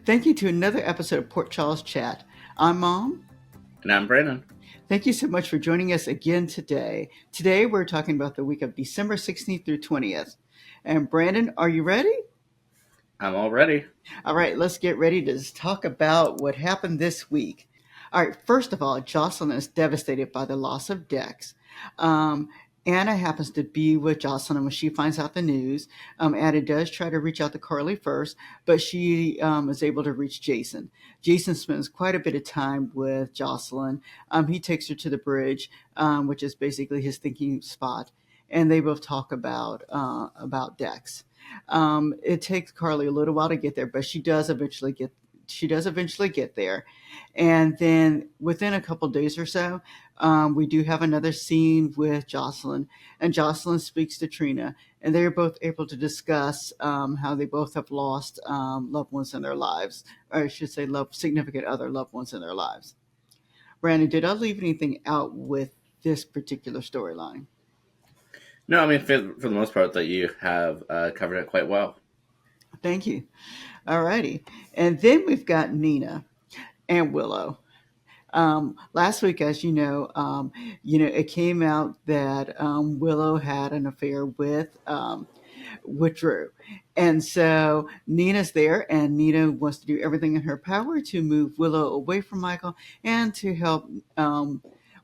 Thank you to another episode of Port Charles Chat. I'm Mom. And I'm Brandon. Thank you so much for joining us again today. Today we're talking about the week of December 16th through 20th. And Brandon, are you ready? I'm all ready. All right, let's get ready to talk about what happened this week. All right, first of all, Jocelyn is devastated by the loss of Dex. Um, Anna happens to be with Jocelyn when she finds out the news. Anna does try to reach out to Carly first, but she is able to reach Jason. Jason spends quite a bit of time with Jocelyn. He takes her to the bridge, which is basically his thinking spot, and they both talk about Dex. It takes Carly a little while to get there, but she does eventually get there. And then within a couple days or so, we do have another scene with Jocelyn, and Jocelyn speaks to Trina, and they're both able to discuss how they both have lost loved ones in their lives, or I should say, significant other loved ones in their lives. Brandon, did I leave anything out with this particular storyline? No, I mean, for the most part, that you have covered it quite well. Thank you. All righty. And then we've got Nina and Willow. Last week, as it came out that Willow had an affair with Drew, and so Nina's there, and Nina wants to do everything in her power to move Willow away from Michael and to help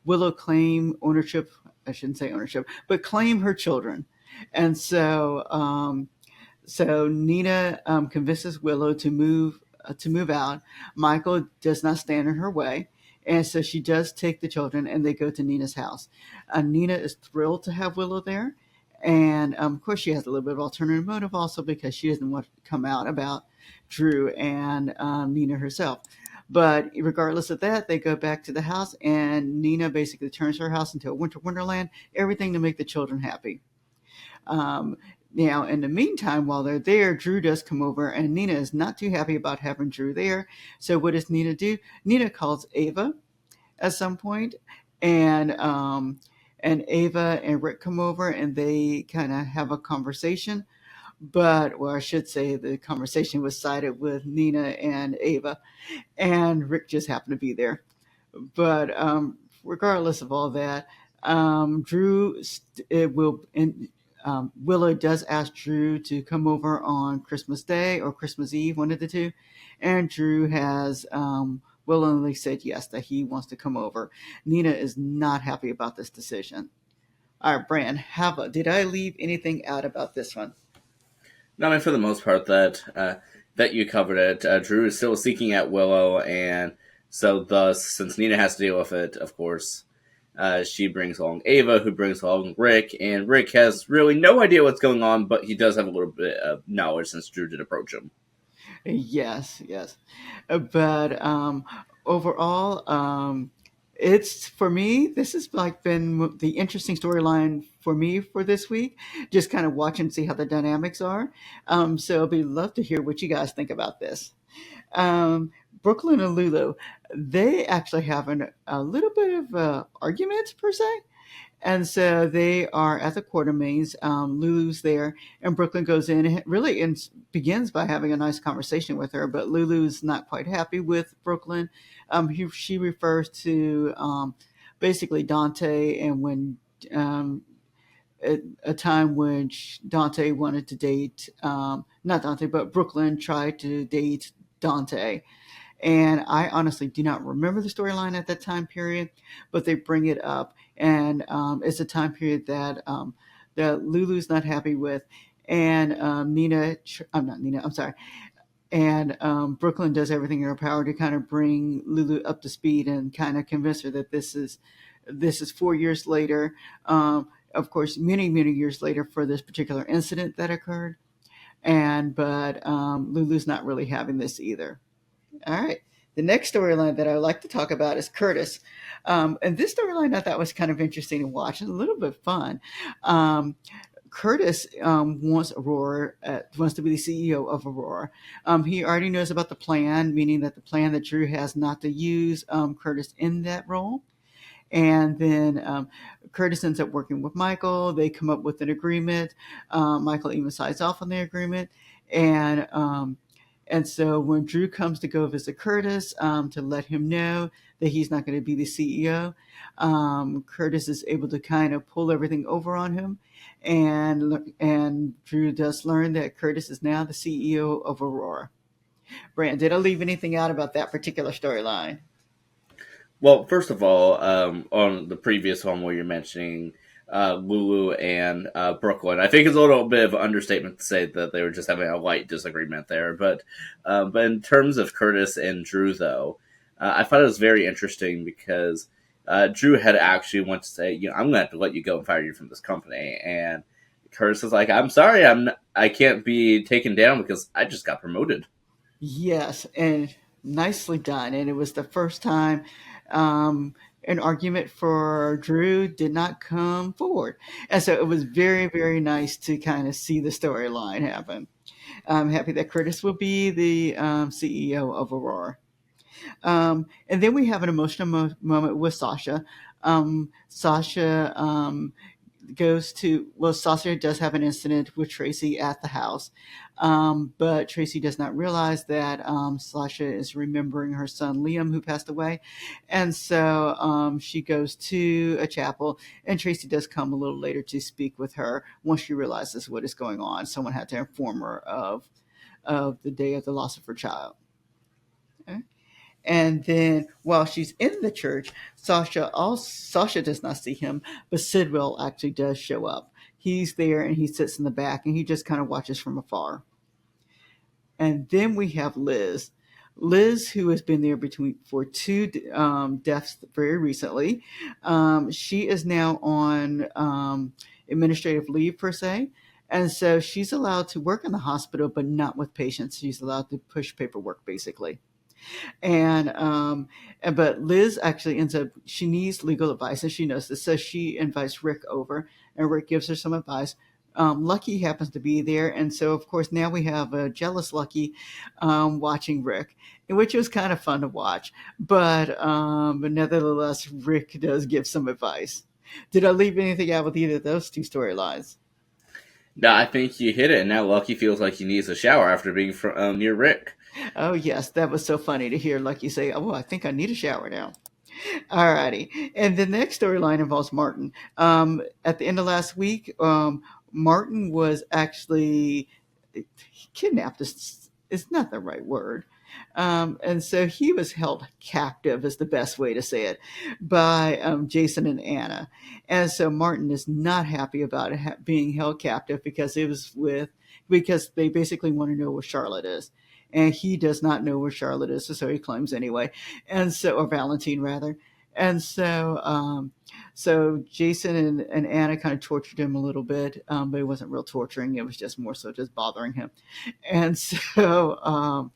Willow claim ownership. I shouldn't say ownership, but claim her children, and so Nina convinces Willow to move out. Michael does not stand in her way. And so she does take the children and they go to Nina's house. Nina is thrilled to have Willow there. And of course, she has a little bit of alternative motive also because she doesn't want to come out about Drew and Nina herself. But regardless of that, they go back to the house and Nina basically turns her house into a winter wonderland, everything to make the children happy. Um, Now, in the meantime, while they're there, Drew does come over, and Nina is not too happy about having Drew there. So, what does Nina do? Nina calls Ava at some point, and Ava and Rick come over, and they kind of have a conversation. But, well, I should say the conversation was sided with Nina and Ava, and Rick just happened to be there. But regardless of all that, Drew it will. Willow does ask Drew to come over on Christmas Day or Christmas Eve, one of the two, and Drew has willingly said yes, that he wants to come over. Nina is not happy about this decision. All right, Bran, did I leave anything out about this one? No, I mean, for the most part, that you covered it. Drew is still seeking out Willow, and so thus, since Nina has to deal with it, of course, she brings along Ava, who brings along Rick, and Rick has really no idea what's going on, but he does have a little bit of knowledge since Drew did approach him. Yes, yes. But overall, it's for me, this has like been the interesting storyline for me for this week. Just kind of watch and see how the dynamics are. So I'd be love to hear what you guys think about this. Um, Brooklyn and Lulu, they actually have a little bit of argument per se. And so they are at the Quartermains. Lulu's there, and Brooklyn goes in and really begins by having a nice conversation with her. But Lulu's not quite happy with Brooklyn. She refers to basically Dante and when a time when Dante wanted to date, not Dante, but Brooklyn tried to date Dante. And I honestly do not remember the storyline at that time period, but they bring it up, and it's a time period that Lulu's not happy with, and I'm not Nina, I'm sorry, and Brooklyn does everything in her power to kind of bring Lulu up to speed and kind of convince her that this is 4 years later, of course, many years later for this particular incident that occurred, but Lulu's not really having this either. All right. The next storyline that I would like to talk about is Curtis. And this storyline I thought was kind of interesting to watch and a little bit fun. Um, Curtis wants to be the CEO of Aurora. He already knows about the plan, meaning that the plan that Drew has not to use Curtis in that role. And then Curtis ends up working with Michael. They come up with an agreement. Michael even signs off on the agreement. And And so when Drew comes to go visit Curtis to let him know that he's not going to be the CEO, Curtis is able to kind of pull everything over on him, and Drew does learn that Curtis is now the CEO of Aurora. Brand, did I leave anything out about that particular storyline? Well, first of all, on the previous one where you're mentioning Lulu and Brooklyn, I think it's a little bit of an understatement to say that they were just having a light disagreement there. But in terms of Curtis and Drew, though, I thought it was very interesting because Drew had actually wanted to say, I'm going to have to let you go and fire you from this company, and Curtis is like, I'm sorry, I can't be taken down because I just got promoted. Yes, and nicely done. And it was the first time an argument for Drew did not come forward. And so it was very, very nice to kind of see the storyline happen. I'm happy that Curtis will be the CEO of Aurora. And then we have an emotional moment with Sasha. Sasha goes to, well, Sasha does have an incident with Tracy at the house, but Tracy does not realize that Sasha is remembering her son Liam, who passed away. And so she goes to a chapel, and Tracy does come a little later to speak with her once she realizes what is going on. Someone had to inform her of the day of the loss of her child. Okay. And then while she's in the church, Sasha does not see him, but Sidwell actually does show up. He's there and he sits in the back and he just kind of watches from afar. And then we have Liz. Liz, who has been there between for two deaths very recently, she is now on administrative leave per se, and so she's allowed to work in the hospital, but not with patients. She's allowed to push paperwork basically. And Liz actually ends up, she needs legal advice and she knows this, so she invites Rick over, and Rick gives her some advice. Lucky happens to be there, and so of course now we have a jealous Lucky watching Rick, which was kind of fun to watch. But nevertheless, Rick does give some advice. Did I leave anything out with either of those two storylines? No, I think you hit it, and now Lucky feels like he needs a shower after being near Rick. Oh yes, that was so funny to hear Lucky say, "Oh, I think I need a shower now." Alrighty. And the next storyline involves Martin. At the end of last week, Martin was actually kidnapped. Is not the right word. And so he was held captive, is the best way to say it, by Jason and Anna. And so Martin is not happy about it being held captive because they basically want to know where Charlotte is. And he does not know where Charlotte is, so he claims anyway. And so, or Valentine rather. And so Jason and Anna kind of tortured him a little bit, but it wasn't real torturing. It was just more so just bothering him. And so,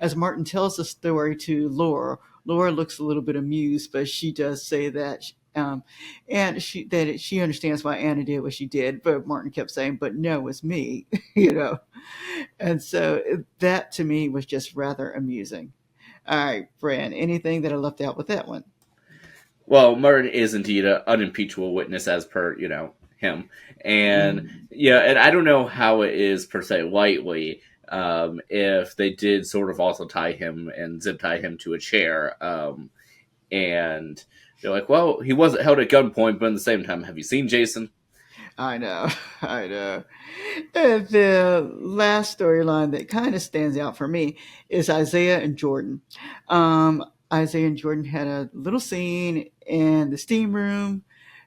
as Martin tells the story to Laura, Laura looks a little bit amused, but she does say that and she understands why Anna did what she did, but Martin kept saying, "But no, it's me," you know. And so that to me was just rather amusing. All right, Fran, anything that I left out with that one? Well, Martin is indeed an unimpeachable witness as per, him. And Mm. yeah, and I don't know how it is per se lightly, if they did sort of also tie him and zip tie him to a chair. And they're like, well, he wasn't held at gunpoint, but at the same time, have you seen Jason? I know, I know. And the last storyline that kind of stands out for me is Isaiah and Jordan. Um, Isaiah and Jordan had a little scene in the steam room,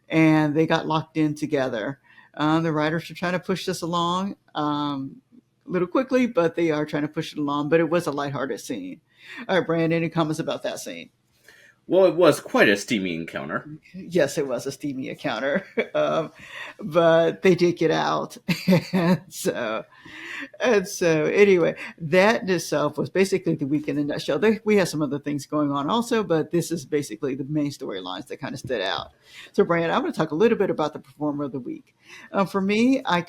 and they got locked in together. The writers are trying to push this along a little quickly, but they are trying to push it along. But it was a lighthearted scene. All right, Brandon, any comments about that scene? Well, it was quite a steamy encounter. Yes, it was a steamy encounter, but they did get out, and so anyway, that in itself was basically the week in a nutshell. We have some other things going on also, but this is basically the main storylines that kind of stood out. So, Brian, I'm going to talk a little bit about the performer of the week. For me, I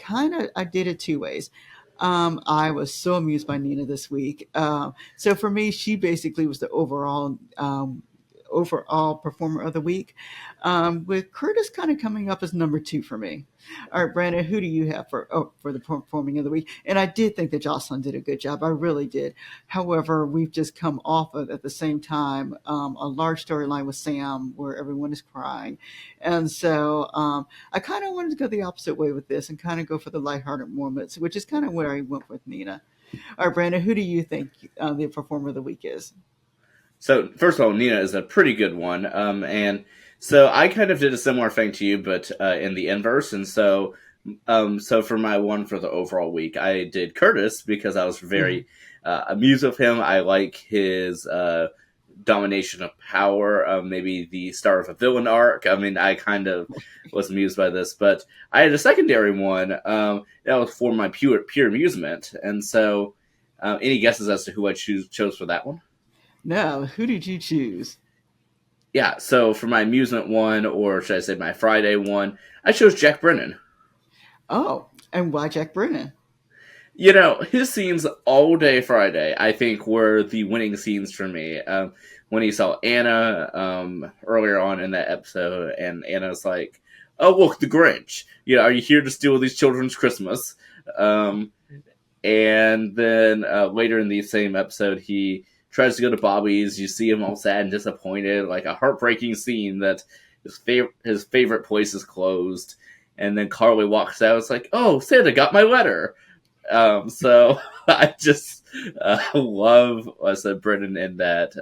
did it two ways. I was so amused by Nina this week. So for me, she basically was the overall performer of the week, with Curtis kind of coming up as number two for me. All right, Brandon, who do you have for the performing of the week? And I did think that Jocelyn did a good job. I really did. However, we've just come off of at the same time a large storyline with Sam where everyone is crying, and so I kind of wanted to go the opposite way with this and kind of go for the lighthearted moments, which is kind of where I went with Nina. All right, Brandon, who do you think the performer of the week is? So first of all, Nina is a pretty good one, and so I kind of did a similar thing to you, but in the inverse. And so for my one for the overall week, I did Curtis because I was Mhm. very amused with him. I like his domination of power, maybe the start of a villain arc. I mean, I kind of was amused by this, but I had a secondary one that was for my pure amusement. And so, any guesses as to who I chose for that one? No, who did you choose? Yeah, so for my amusement one, or should I say my Friday one, I chose Jack Brennan. Oh, and why Jack Brennan? You know, his scenes all day Friday, I think, were the winning scenes for me. When he saw Anna earlier on in that episode, and Anna's like, "Oh, look, the Grinch. You know, are you here to steal these children's Christmas?" Um, and then later in the same episode, he tries to go to Bobby's. You see him all sad and disappointed, like a heartbreaking scene that his favorite place is closed. And then Carly walks out. It's like, "Oh, Santa got my letter." So I just love, I said, Brennan in that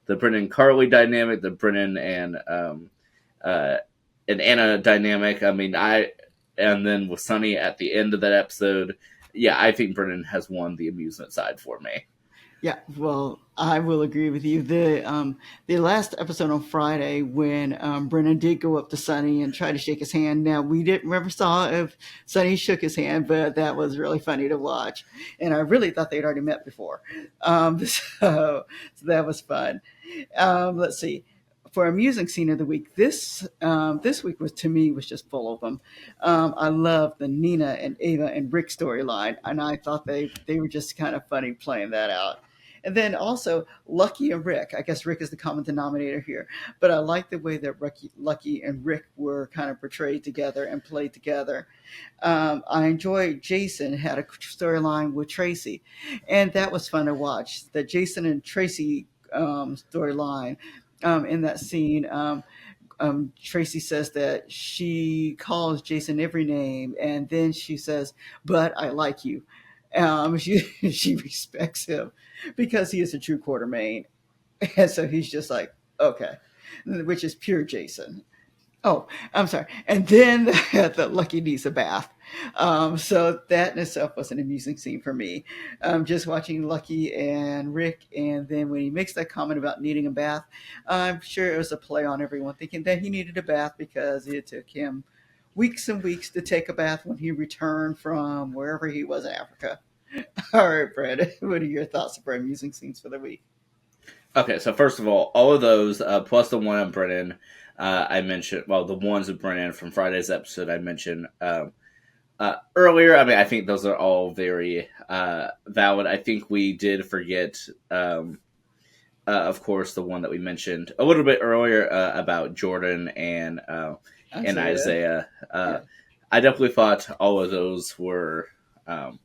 the Brennan Carly dynamic, the Brennan uh, and Anna dynamic. I mean, and then with Sunny at the end of that episode. Yeah, I think Brennan has won the amusement side for me. Yeah, well, I will agree with you. The last episode on Friday when Brennan did go up to Sonny and try to shake his hand. Now we didn't never saw if Sonny shook his hand, but that was really funny to watch, and I really thought they'd already met before. So that was fun. Let's see. For amusing scene of the week, this week was to me was just full of them. I loved the Nina and Ava and Rick storyline, and I thought they were just kind of funny playing that out. And then also Lucky and Rick. I guess Rick is the common denominator here, but I like the way that Lucky and Rick were kind of portrayed together and played together. I enjoyed Jason had a storyline with Tracy, and that was fun to watch. The Jason and Tracy storyline in that scene. Tracy says that she calls Jason every name, and then she says, "But I like you." She she respects him because he is a true Quartermain, and so he's just like, okay, which is pure Jason. Oh, I'm sorry. And then the Lucky needs a bath. So that in itself was an amusing scene for me. Just watching Lucky and Rick, and then when he makes that comment about needing a bath, I'm sure it was a play on everyone thinking that he needed a bath because it took him weeks and weeks to take a bath when he returned from wherever he was in Africa. All right, Brad, what are your thoughts for amusing scenes for the week? Okay, so first of all of those, plus the one on Brennan, I mentioned, well, the ones of Brennan from Friday's episode I mentioned earlier. I mean, I think those are all very valid. I think we did forget, of course, the one that we mentioned a little bit earlier about Jordan and Isaiah. Isaiah. Yeah. I definitely thought all of those um,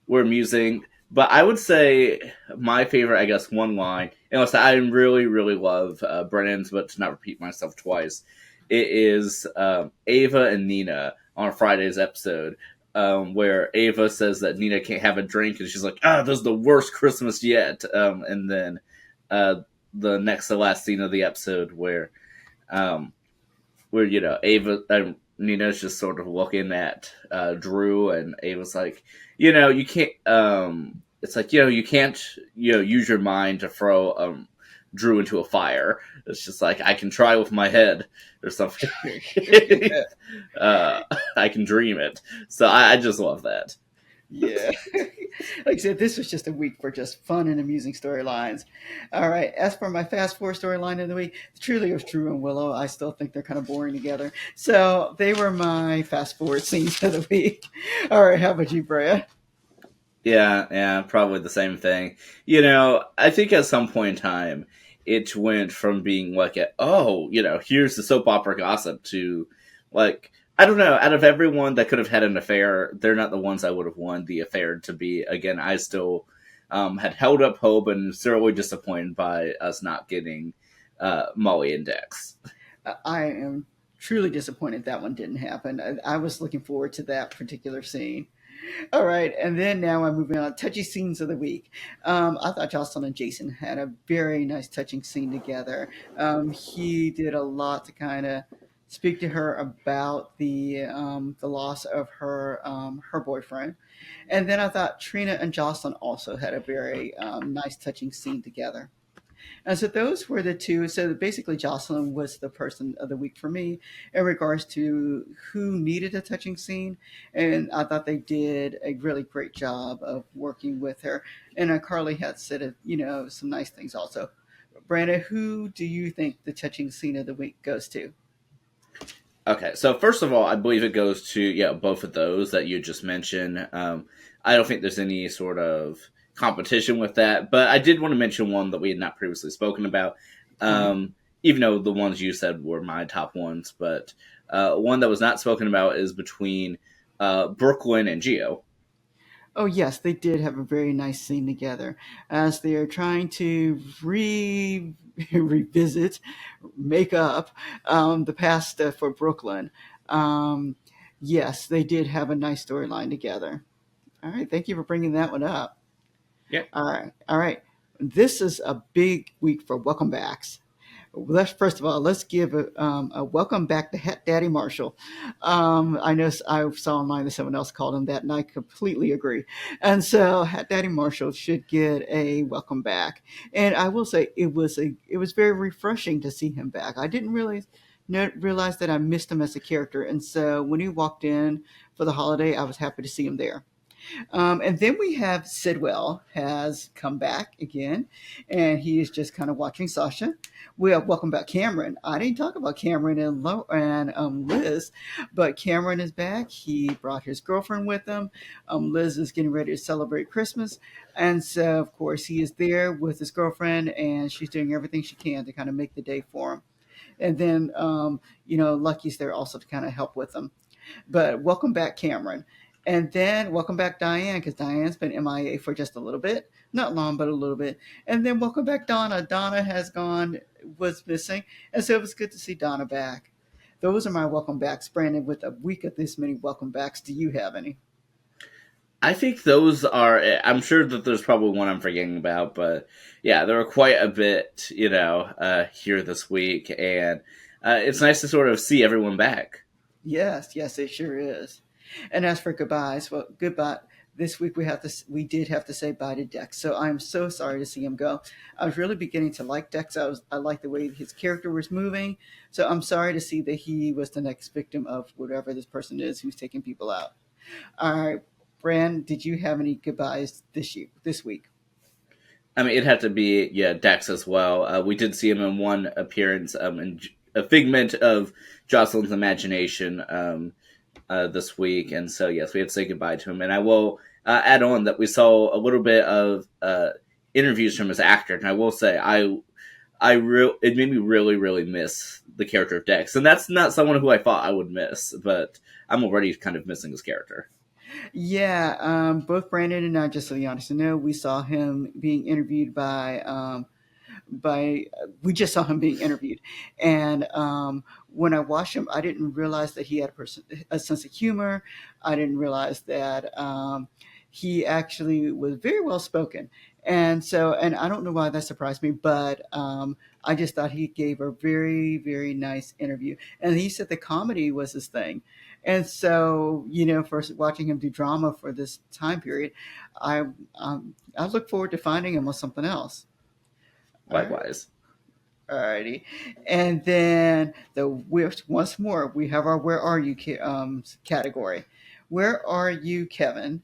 were amusing. But I would say my favorite, I guess, one line, and listen, I really, really love Brennan's, but to not repeat myself twice, it is Ava and Nina on Friday's episode, where Ava says that Nina can't have a drink, and she's like, "Ah, this is the worst Christmas yet." And then the next to last scene of the episode um, where Ava Nina's just sort of looking at Drew, and Ava's like, you can't. It's like you can't use your mind to throw Drew into a fire. It's just like I can try with my head or something. uh, I can dream it. So I just love that. Yeah. Like I said, this was just a week for just fun and amusing storylines. All right. As for my fast forward storyline of the week, truly it was Drew and Willow. I still think they're kind of boring together. So they were my fast forward scenes of the week. All right. How about you, Brea? Yeah, probably the same thing. I think at some point in time, it went from being like, oh, here's the soap opera gossip to like, I don't know. Out of everyone that could have had an affair, they're not the ones I would have wanted the affair to be. Again, I still had held up hope and thoroughly disappointed by us not getting Molly and Dex. I am truly disappointed that one didn't happen. I was looking forward to that particular scene. All right, and then now I'm moving on. Touchy scenes of the week. I thought Jocelyn and Jason had a very nice, touching scene together. He did a lot to kind of speak to her about the loss of her boyfriend, and then I thought Trina and Jocelyn also had a very nice, touching scene together. And so those were the two. So basically, Jocelyn was the person of the week for me in regards to who needed a touching scene. And I thought they did a really great job of working with her. And Carly had said, some nice things also. Brandon, who do you think the touching scene of the week goes to? Okay, so first of all, I believe it goes to both of those that you just mentioned. I don't think there's any sort of competition with that, but I did want to mention one that we had not previously spoken about. Uh-huh. Even though the ones you said were my top ones, but one that was not spoken about is between Brooklyn and Geo. Oh, yes, they did have a very nice scene together as they are trying to revisit, make up the past for Brooklyn. Um, yes, they did have a nice storyline together. All right, thank you for bringing that one up. Yeah. All right, all right. This is a big week for welcome backs. Let's first of all let's give a welcome back to Het Daddy Marshall. I know I saw online that someone else called him that, and I completely agree. And so Het Daddy Marshall should get a welcome back. And I will say it was very refreshing to see him back. I didn't really realize that I missed him as a character, and so when he walked in for the holiday, I was happy to see him there. And then we have Sidwell has come back again, and he is just kind of watching Sasha. We have welcome back Cameron. I didn't talk about Cameron and Liz, but Cameron is back. He brought his girlfriend with him. Liz is getting ready to celebrate Christmas, and so of course he is there with his girlfriend, and she's doing everything she can to kind of make the day for him. And then Lucky's there also to kind of help with them. But welcome back, Cameron. And then welcome back, Diane, because Diane's been MIA for just a little bit. Not long, but a little bit. And then welcome back, Donna. Donna was missing. And so it was good to see Donna back. Those are my welcome backs. Brandon, with a week of this many welcome backs, do you have any? I think those are. I'm sure that there's probably one I'm forgetting about, but yeah, there were quite a bit, here this week, and it's nice to sort of see everyone back. Yes, yes, it sure is. And as for goodbyes, well, goodbye. This week we did have to say bye to Dex. So I'm so sorry to see him go. I was really beginning to like Dex. I liked the way his character was moving. So I'm sorry to see that he was the next victim of whatever this person is who's taking people out. All right, Bran, did you have any goodbyes this week? I mean, it had to be Dex as well. We did see him in one appearance, in a figment of Jocelyn's imagination this week, and so yes, we had to say goodbye to him. And I will add on that we saw a little bit of interviews from his actor, and I will say it made me really really miss the character of Dex, and that's not someone who I thought I would miss, but I'm already kind of missing his character. Yeah, both Brandon and I, just so you honest to know, we saw him being interviewed by we just saw him being interviewed, and when I watched him, I didn't realize that he had a sense of humor. I didn't realize that he actually was very well spoken. And I don't know why that surprised me, but I just thought he gave a very, very nice interview. And he said the comedy was his thing. And so, for watching him do drama for this time period, I look forward to finding him on something else. All right. Likewise. Alrighty. And then once more, we have our Where Are You category. Where are you, Kevin?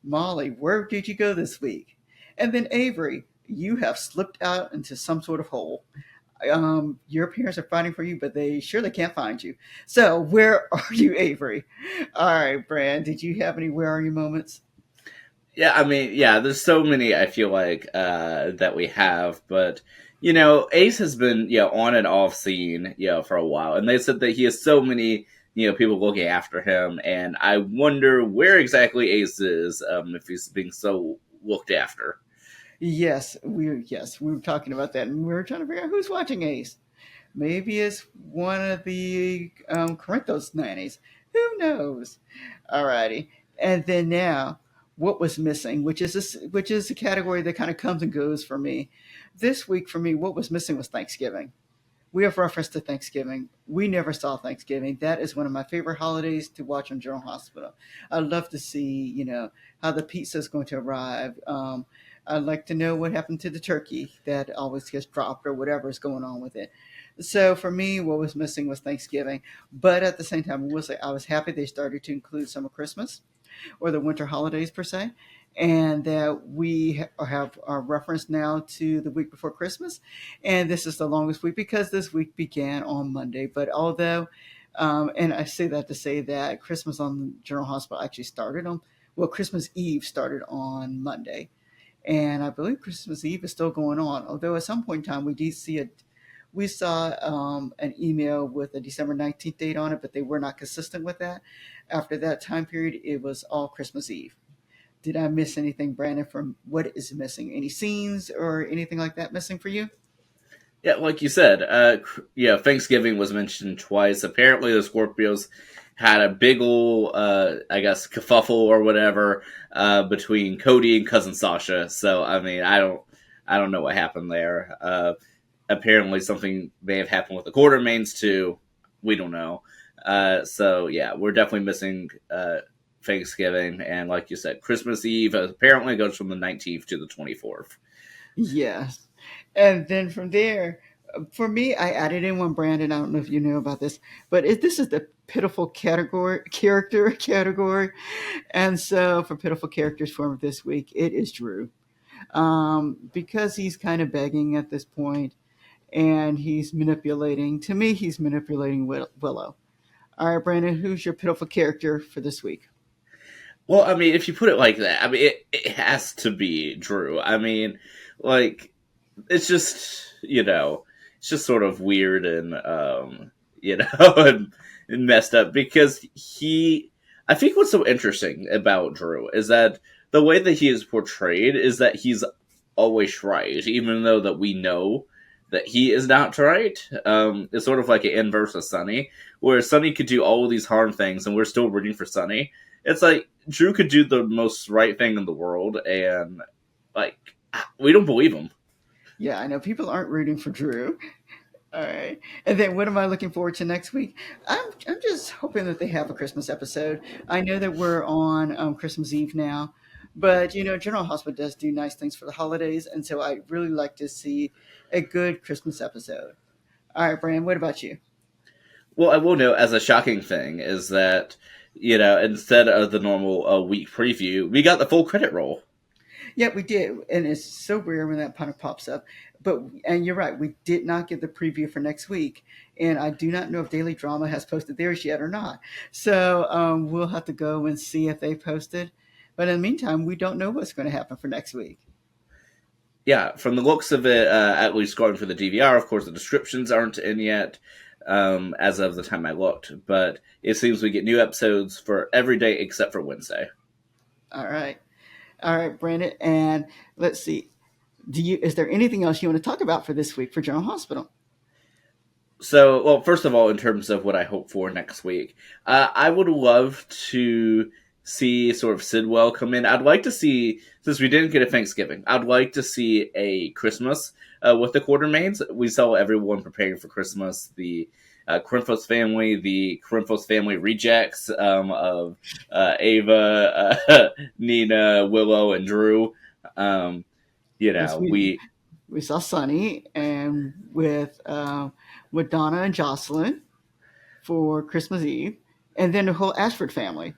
Molly, where did you go this week? And then Avery, you have slipped out into some sort of hole. Your parents are fighting for you, but they surely can't find you. So, where are you, Avery? All right, Brand, did you have any Where Are You moments? Yeah, I mean, yeah, there's so many I feel like that we have, but Ace has been, on and off scene, for a while, and they said that he has so many, people looking after him, and I wonder where exactly Ace is, if he's being so looked after. Yes, we were talking about that, and we were trying to figure out who's watching Ace. Maybe it's one of the Corinthos nannies. Who knows? Alrighty. And then now, what was missing, which is a category that kind of comes and goes for me. This week for me, what was missing was Thanksgiving. We have reference to Thanksgiving. We never saw Thanksgiving. That is one of my favorite holidays to watch on General Hospital. I'd love to see, how the pizza is going to arrive. I'd like to know what happened to the turkey that always gets dropped or whatever is going on with it. So for me, what was missing was Thanksgiving. But at the same time, I will say I was happy they started to include some of Christmas or the winter holidays per se, and that we have our reference now to the week before Christmas. And this is the longest week because this week began on Monday. But although, and I say that to say that Christmas on General Hospital actually started on, well, Christmas Eve started on Monday. And I believe Christmas Eve is still going on. Although at some point in time we saw an email with a December 19th date on it, but they were not consistent with that. After that time period, it was all Christmas Eve. Did I miss anything, Brandon, from what is missing? Any scenes or anything like that missing for you? Yeah, like you said, Thanksgiving was mentioned twice. Apparently, the Scorpios had a big ol', I guess, kerfuffle or whatever between Cody and cousin Sasha. So, I mean, I don't know what happened there. Apparently, something may have happened with the Quartermains too. We don't know. So, yeah, we're definitely missing Thanksgiving, and like you said, Christmas Eve apparently goes from the 19th to the 24th. Yes. And then from there, for me, I added in one, Brandon. I don't know if you know about this, but this is the pitiful category character category. And so for pitiful characters for this week, it is Drew. Because he's kind of begging at this point and he's manipulating. To me, he's manipulating Willow. All right, Brandon, who's your pitiful character for this week? Well, I mean, if you put it like that, I mean, it has to be Drew. I mean, like, it's just, it's just sort of weird and, and messed up because I think what's so interesting about Drew is that the way that he is portrayed is that he's always right, even though that we know that he is not right. It's sort of like an inverse of Sunny, where Sunny could do all of these harm things and we're still rooting for Sunny. It's like Drew could do the most right thing in the world, and like we don't believe him. Yeah, I know people aren't rooting for Drew. All right. And then what am I looking forward to next week? I'm just hoping that they have a Christmas episode. I know that we're on Christmas Eve now, but General Hospital does do nice things for the holidays, and so I really like to see a good Christmas episode. All right, Brandon, what about you? Well, I will note as a shocking thing is that instead of the normal week preview, we got the full credit roll. Yeah, we did, and it's so rare when that kind of pops up. But and you're right, we did not get the preview for next week, and I do not know if Daily Drama has posted theirs yet or not. So we'll have to go and see if they posted. But in the meantime, we don't know what's going to happen for next week. Yeah, from the looks of it, at least going for the DVR, of course, the descriptions aren't in yet as of the time I looked. But it seems we get new episodes for every day except for Wednesday. All right, all right, Brandon, and let's see. Is there anything else you want to talk about for this week for General Hospital? So, well, first of all, in terms of what I hope for next week, I would love to see sort of Sidwell come in. I'd like to see, since we didn't get a Thanksgiving, I'd like to see a Christmas with the Quartermains. We saw everyone preparing for Christmas. The Corinthos family, the Corinthos family rejects of Ava, Nina, Willow, and Drew. Yes, we saw Sunny and with Donna and Jocelyn for Christmas Eve, and then the whole Ashford family.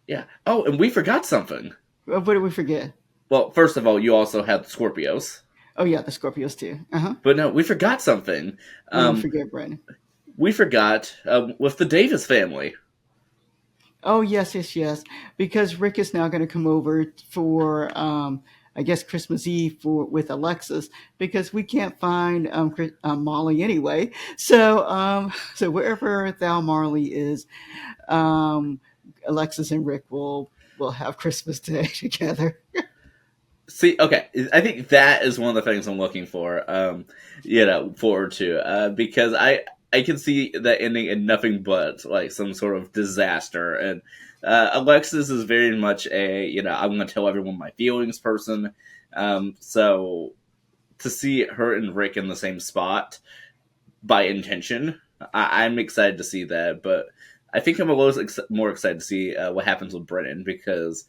Yeah. Oh, and we forgot something. What did we forget? Well, first of all, you also had the Scorpios. Oh yeah, the Scorpios too. But no, we forgot something. What did we forget, Brandon? We forgot with the Davis family. Oh yes, yes, yes. Because Rick is now going to come over for I guess Christmas Eve for with Alexis because we can't find Molly anyway. So wherever thou Marley is, um, Alexis and Rick will have Christmas Day together. See, okay, I think that is one of the things I'm looking for. Forward to because I can see that ending in nothing but like some sort of disaster. And Alexis is very much a I'm going to tell everyone my feelings person. So to see her and Rick in the same spot by intention, I'm excited to see that. But I think I'm a little more excited to see what happens with Brennan because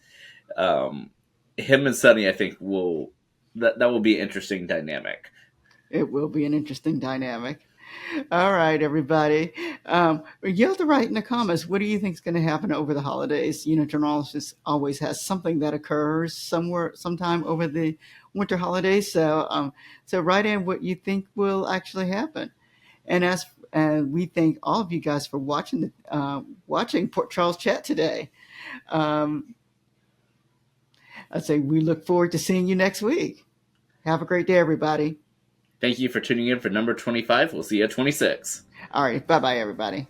um, him and Sonny, I think that will be an interesting dynamic. It will be an interesting dynamic. All right, everybody. You have to write in the comments. What do you think is going to happen over the holidays? Journalists always has something that occurs somewhere, sometime over the winter holidays. So write in what you think will actually happen. And we thank all of you guys for watching Port Charles Chat today. Um, I'd say we look forward to seeing you next week. Have a great day, everybody. Thank you for tuning in for number 25. We'll see you at 26. All right, bye bye, everybody.